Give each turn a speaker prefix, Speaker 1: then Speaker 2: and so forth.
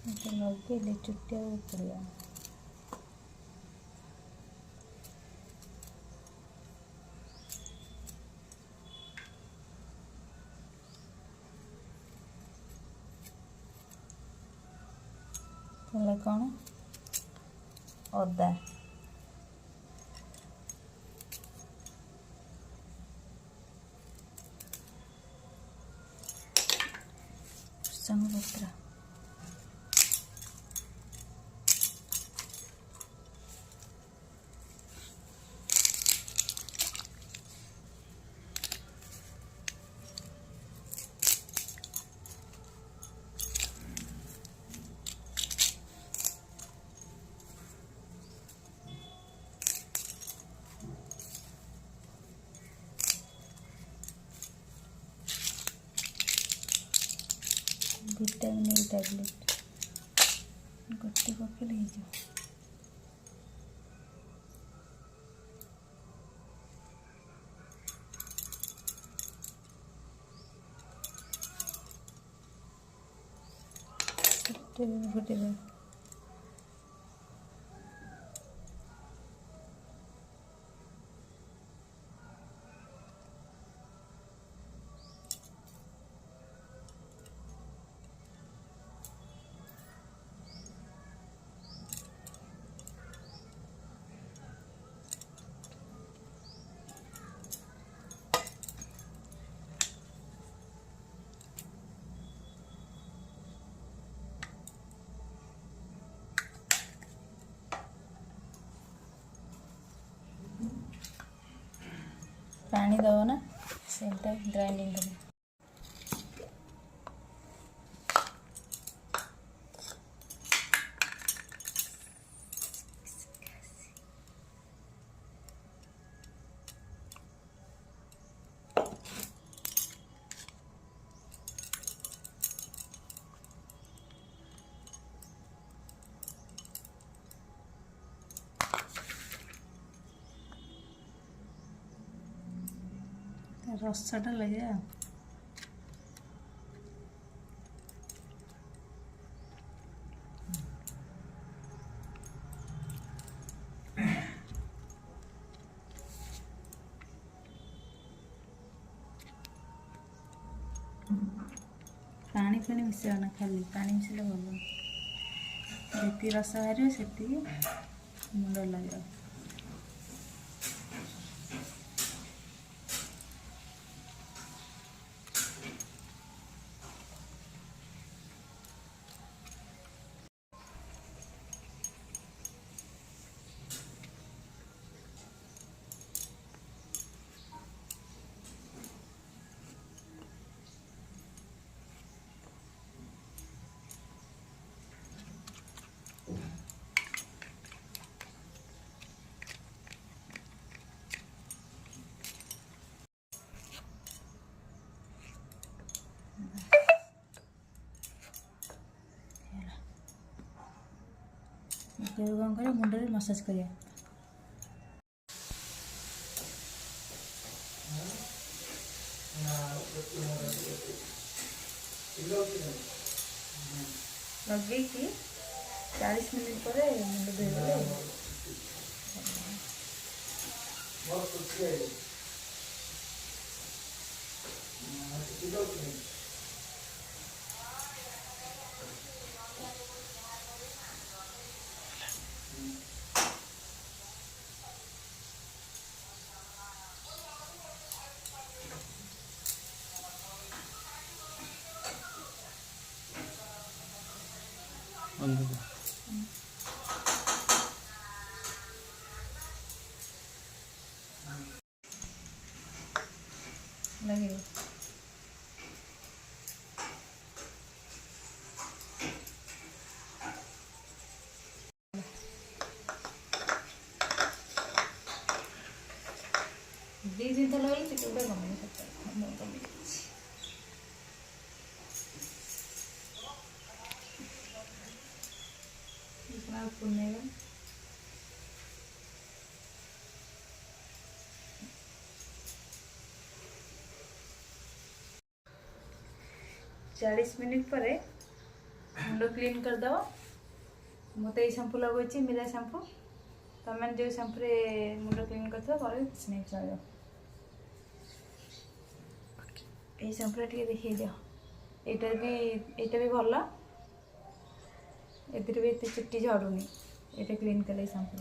Speaker 1: ଲଗେଇଲେ ଚୁଟିବାକୁ ପଡ଼ିବ। ତାହେଲେ କ'ଣ ଅଦା ଭୃଷଙ୍ଗ ପତ୍ର ଭିଟାମିନ୍ ଟ୍ୟାବଲେଟ୍ ଗୋଟେ ପକେଇଲେ ହେଇଯିବ। ଫୁଟେଇଦେବେ। ପାଣି ଦେବ ନା, ସେଇଟା ଗ୍ରାଇଣ୍ଡିଙ୍ଗ କରିବ। ରସଟା ଲାଗିବ। ପାଣି ମିଶାଇବା ନା, ଖାଲି ପାଣି ମିଶାଇଲେ ଭଲ। ଯେତିକି ରସ ବାହାରିବ ସେତିକି ମୁଣ୍ଡ ଲାଗିବ। କ'ଣ କରିବା, ମୁଣ୍ଡରେ ମସାଜ କରିବା। ଲଗେଇକି 40 ମିନିଟ୍ ପରେ ମୁଣ୍ଡ ଧୋଇଦେଲେ ଲାଗିବ। ଦି ଦିନ ତ ଲଗେଇଲେ ଟିକେ ଗୋଟେ କମିବ, କମିଯାଇଛି। ପୁନେଇବା 40 ମିନିଟ୍ ପରେ मुंड क्लीन करदेव। मुझे ये शैम्पू लगुच मिरा शैम्पू, तुम जो शैम्पू मुंड क्लीन कर किसी नहीं चलो। ये शैम्पू टे देखिए दियो, यहाँ भी भल, ए भी एत चुट्टी झड़ूनी, ये क्लीन कले शैम्पू।